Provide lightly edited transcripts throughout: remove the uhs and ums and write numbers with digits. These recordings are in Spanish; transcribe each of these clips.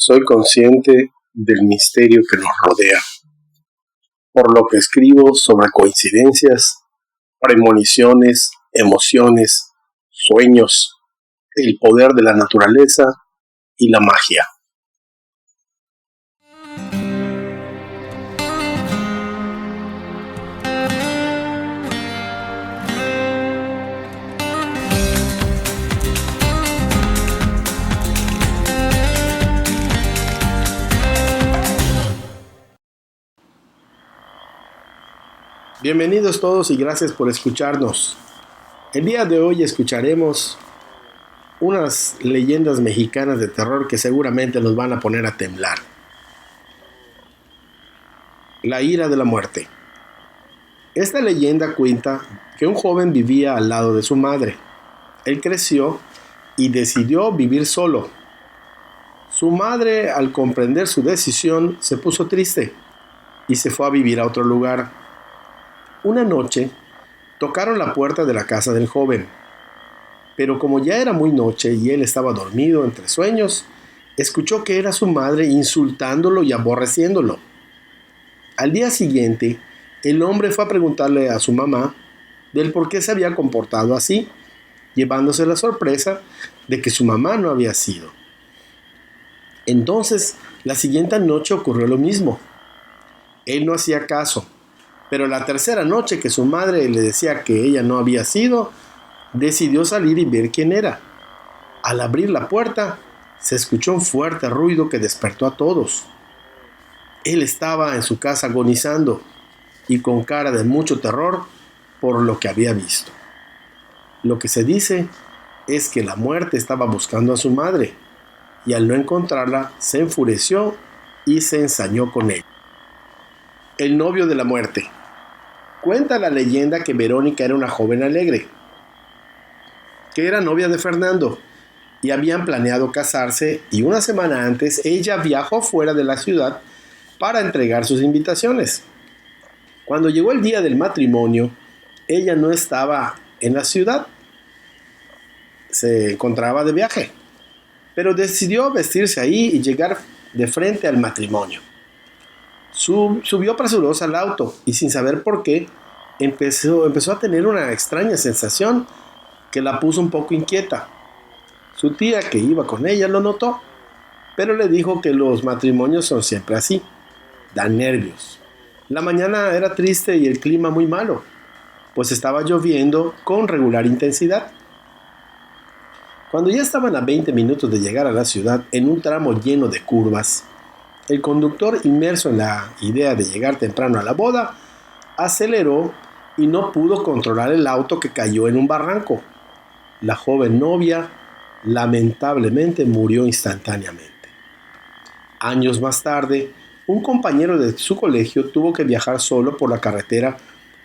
Soy consciente del misterio que nos rodea, por lo que escribo sobre coincidencias, premoniciones, emociones, sueños, el poder de la naturaleza y la magia. Bienvenidos todos y gracias por escucharnos. El día de hoy escucharemos unas leyendas mexicanas de terror que seguramente nos van a poner a temblar. La ira de la muerte. Esta leyenda cuenta que un joven vivía al lado de su madre. Él creció y decidió vivir solo. Su madre, al comprender su decisión, se puso triste y se fue a vivir a otro lugar. Una noche, tocaron la puerta de la casa del joven, pero como ya era muy noche y él estaba dormido entre sueños, escuchó que era su madre insultándolo y aborreciéndolo. Al día siguiente, el hombre fue a preguntarle a su mamá del por qué se había comportado así, llevándose la sorpresa de que su mamá no había sido. Entonces, la siguiente noche ocurrió lo mismo. Él no hacía caso, pero la tercera noche que su madre le decía que ella no había sido, decidió salir y ver quién era. Al abrir la puerta, se escuchó un fuerte ruido que despertó a todos. Él estaba en su casa agonizando y con cara de mucho terror por lo que había visto. Lo que se dice es que la muerte estaba buscando a su madre y al no encontrarla se enfureció y se ensañó con ella. El novio de la muerte. Cuenta la leyenda que Verónica era una joven alegre, que era novia de Fernando, y habían planeado casarse, y una semana antes ella viajó fuera de la ciudad para entregar sus invitaciones. Cuando llegó el día del matrimonio, ella no estaba en la ciudad, se encontraba de viaje, pero decidió vestirse ahí y llegar de frente al matrimonio. Subió presurosa al auto y sin saber por qué, empezó a tener una extraña sensación que la puso un poco inquieta. Su tía, que iba con ella, lo notó, pero le dijo que los matrimonios son siempre así, dan nervios. La mañana era triste y el clima muy malo, pues estaba lloviendo con regular intensidad. Cuando ya estaban a 20 minutos de llegar a la ciudad, en un tramo lleno de curvas, el conductor, inmerso en la idea de llegar temprano a la boda, aceleró y no pudo controlar el auto que cayó en un barranco. La joven novia lamentablemente murió instantáneamente. Años más tarde, un compañero de su colegio tuvo que viajar solo por la carretera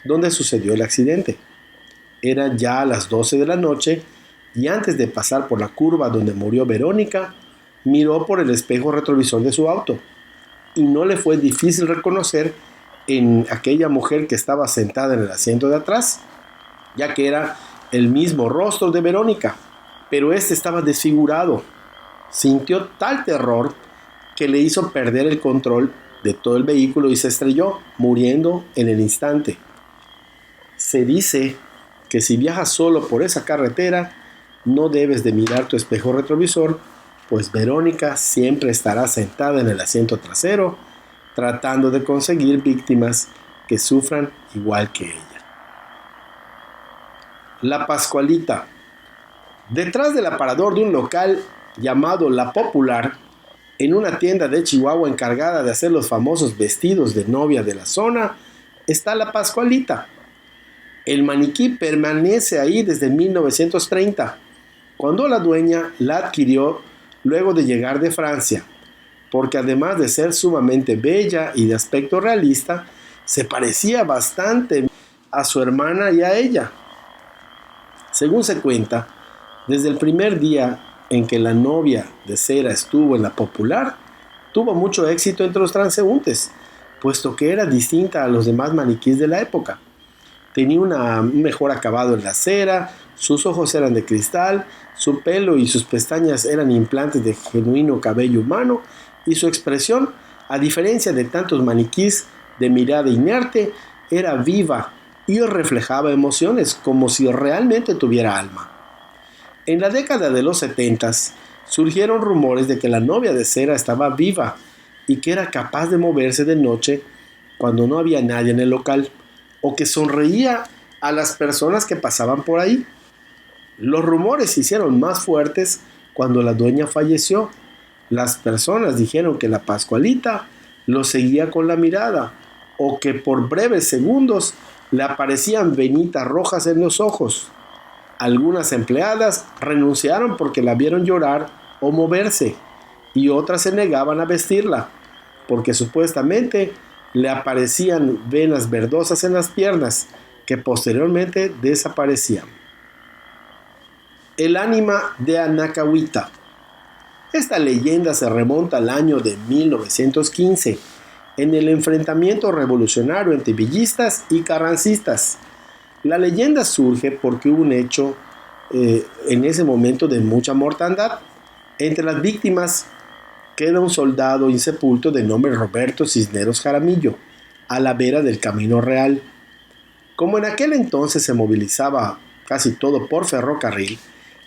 donde sucedió el accidente. Eran ya las 12 de la noche y antes de pasar por la curva donde murió Verónica, miró por el espejo retrovisor de su auto y no le fue difícil reconocer en aquella mujer que estaba sentada en el asiento de atrás, ya que era el mismo rostro de Verónica, pero este estaba desfigurado. Sintió tal terror que le hizo perder el control de todo el vehículo y se estrelló, muriendo en el instante. Se dice que si viajas solo por esa carretera, no debes de mirar tu espejo retrovisor, pues Verónica siempre estará sentada en el asiento trasero, tratando de conseguir víctimas que sufran igual que ella. La Pascualita. Detrás del aparador de un local llamado La Popular, en una tienda de Chihuahua encargada de hacer los famosos vestidos de novia de la zona, está la Pascualita. El maniquí permanece ahí desde 1930, cuando la dueña la adquirió luego de llegar de Francia, porque además de ser sumamente bella y de aspecto realista, se parecía bastante a su hermana y a ella. Según se cuenta, desde el primer día en que la novia de cera estuvo en La Popular, tuvo mucho éxito entre los transeúntes, puesto que era distinta a los demás maniquís de la época. Tenía un mejor acabado en la cera, Sus ojos eran de cristal, su pelo y sus pestañas eran implantes de genuino cabello humano, y su expresión, a diferencia de tantos maniquís de mirada inerte, era viva y reflejaba emociones como si realmente tuviera alma. En la década de los 70 surgieron rumores de que la novia de cera estaba viva y que era capaz de moverse de noche cuando no había nadie en el local, o que sonreía a las personas que pasaban por ahí. Los rumores se hicieron más fuertes cuando la dueña falleció. Las personas dijeron que la Pascualita lo seguía con la mirada, o que por breves segundos le aparecían venitas rojas en los ojos. Algunas empleadas renunciaron porque la vieron llorar o moverse, y otras se negaban a vestirla, porque supuestamente le aparecían venas verdosas en las piernas, que posteriormente desaparecían. El ánima de Anacahuita. Esta leyenda se remonta al año de 1915, en el enfrentamiento revolucionario entre villistas y carrancistas. La leyenda surge porque hubo un hecho en ese momento de mucha mortandad. Entre las víctimas queda un soldado insepulto de nombre Roberto Cisneros Jaramillo, a la vera del Camino Real. Como en aquel entonces se movilizaba casi todo por ferrocarril,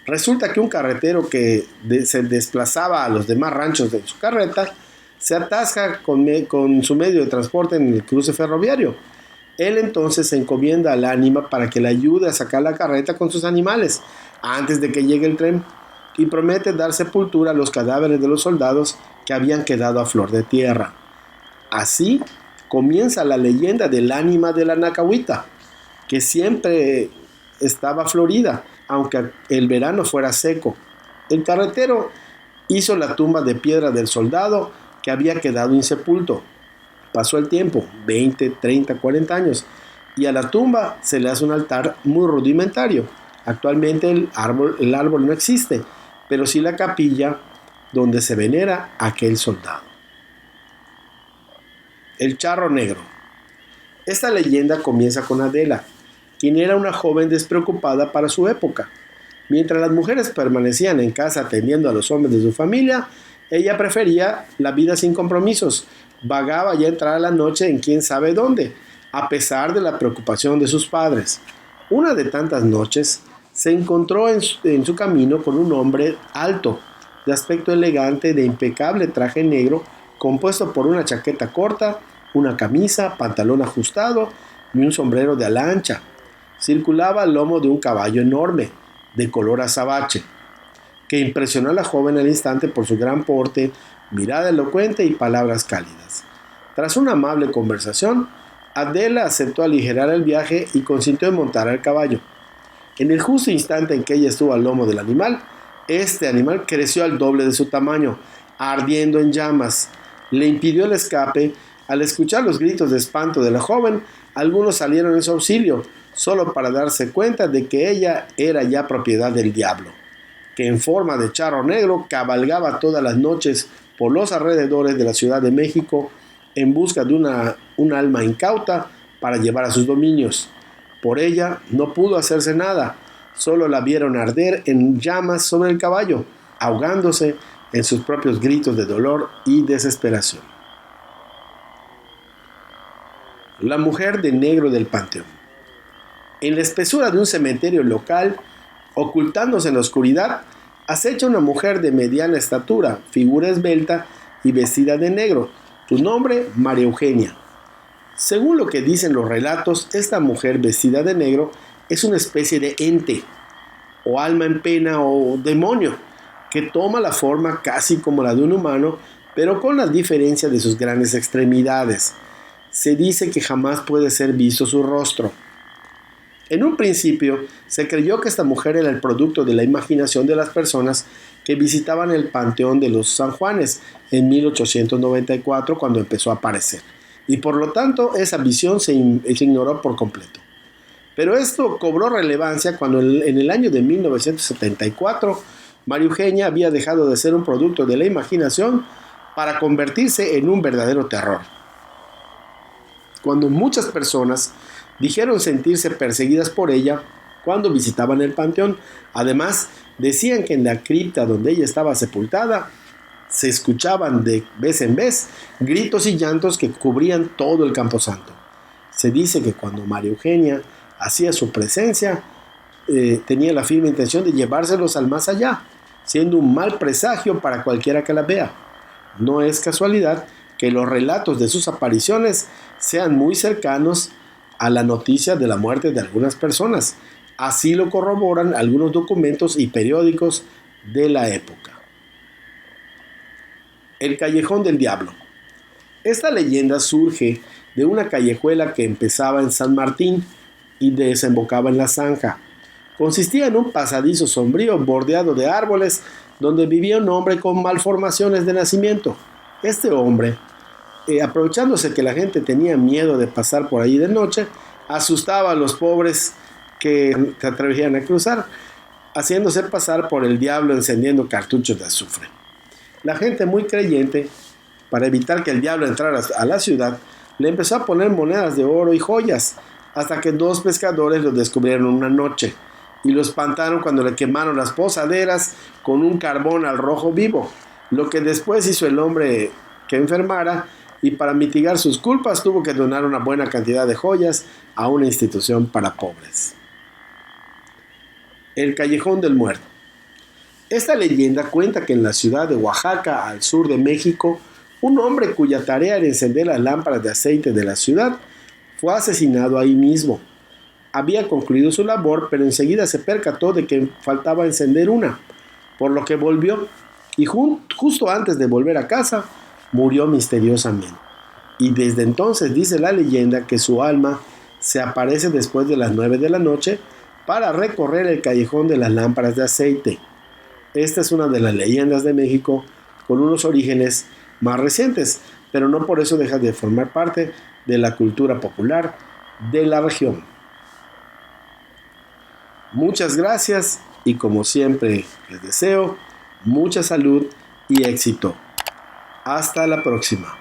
resulta que un carretero que se desplazaba a los demás ranchos de su carreta se atasca con su medio de transporte en el cruce ferroviario. Él entonces se encomienda al ánima para que le ayude a sacar la carreta con sus animales antes de que llegue el tren, y promete dar sepultura a los cadáveres de los soldados que habían quedado a flor de tierra. Así comienza la leyenda del ánima de la Anacahuita, que siempre estaba florida, aunque el verano fuera seco. El carretero hizo la tumba de piedra del soldado que había quedado insepulto. Pasó el tiempo, 20, 30, 40 años, y a la tumba se le hace un altar muy rudimentario. Actualmente el árbol no existe, pero sí la capilla donde se venera a aquel soldado. El charro negro. Esta leyenda comienza con Adela, quien era una joven despreocupada para su época. Mientras las mujeres permanecían en casa atendiendo a los hombres de su familia, ella prefería la vida sin compromisos. Vagaba ya entrada la noche en quién sabe dónde, a pesar de la preocupación de sus padres. Una de tantas noches se encontró en su camino con un hombre alto, de aspecto elegante, de impecable traje negro, compuesto por una chaqueta corta, una camisa, pantalón ajustado y un sombrero de ala ancha. Circulaba al lomo de un caballo enorme, de color azabache, que impresionó a la joven al instante por su gran porte, mirada elocuente y palabras cálidas. Tras una amable conversación, Adela aceptó aligerar el viaje y consintió en montar al caballo. En el justo instante en que ella estuvo al lomo del animal, este animal creció al doble de su tamaño, ardiendo en llamas. Le impidió el escape. Al escuchar los gritos de espanto de la joven, algunos salieron en su auxilio, solo para darse cuenta de que ella era ya propiedad del diablo, que en forma de charro negro cabalgaba todas las noches por los alrededores de la Ciudad de México en busca de un alma incauta para llevar a sus dominios. Por ella no pudo hacerse nada, solo la vieron arder en llamas sobre el caballo, ahogándose en sus propios gritos de dolor y desesperación. La mujer de negro del panteón. En la espesura de un cementerio local, ocultándose en la oscuridad, acecha una mujer de mediana estatura, figura esbelta y vestida de negro. Su nombre, María Eugenia. Según lo que dicen los relatos, esta mujer vestida de negro es una especie de ente, o alma en pena, o demonio, que toma la forma casi como la de un humano, pero con la diferencia de sus grandes extremidades. Se dice que jamás puede ser visto su rostro. En un principio, se creyó que esta mujer era el producto de la imaginación de las personas que visitaban el Panteón de los San Juanes en 1894, cuando empezó a aparecer, y por lo tanto esa visión se ignoró por completo. Pero esto cobró relevancia cuando en el año de 1974, María Eugenia había dejado de ser un producto de la imaginación para convertirse en un verdadero terror. Cuando muchas personas dijeron sentirse perseguidas por ella, cuando visitaban el panteón. Además, decían que en la cripta donde ella estaba sepultada se escuchaban de vez en vez gritos y llantos que cubrían todo el camposanto. Se dice que cuando María Eugenia hacía su presencia, tenía la firme intención de llevárselos al más allá, siendo un mal presagio para cualquiera que la vea. No es casualidad que los relatos de sus apariciones sean muy cercanos a la noticia de la muerte de algunas personas. Así lo corroboran algunos documentos y periódicos de la época. El Callejón del Diablo. Esta leyenda surge de una callejuela que empezaba en San Martín y desembocaba en la Zanja. Consistía en un pasadizo sombrío bordeado de árboles donde vivía un hombre con malformaciones de nacimiento. Este hombre, aprovechándose que la gente tenía miedo de pasar por ahí de noche, asustaba a los pobres que se atrevían a cruzar, haciéndose pasar por el diablo encendiendo cartuchos de azufre. La gente, muy creyente, para evitar que el diablo entrara a la ciudad, le empezó a poner monedas de oro y joyas, hasta que 2 pescadores lo descubrieron una noche y lo espantaron cuando le quemaron las posaderas con un carbón al rojo vivo, lo que después hizo el hombre que enfermara, y para mitigar sus culpas tuvo que donar una buena cantidad de joyas a una institución para pobres. El Callejón del Muerto. Esta leyenda cuenta que en la ciudad de Oaxaca, al sur de México, un hombre cuya tarea era encender las lámparas de aceite de la ciudad fue asesinado ahí mismo. Había concluido su labor, pero enseguida se percató de que faltaba encender una, por lo que volvió, y justo antes de volver a casa, murió misteriosamente. Y desde entonces dice la leyenda que su alma se aparece después de las 9 de la noche para recorrer el callejón de las lámparas de aceite. Esta es una de las leyendas de México con unos orígenes más recientes, pero no por eso deja de formar parte de la cultura popular de la región. Muchas gracias y como siempre les deseo mucha salud y éxito. Hasta la próxima.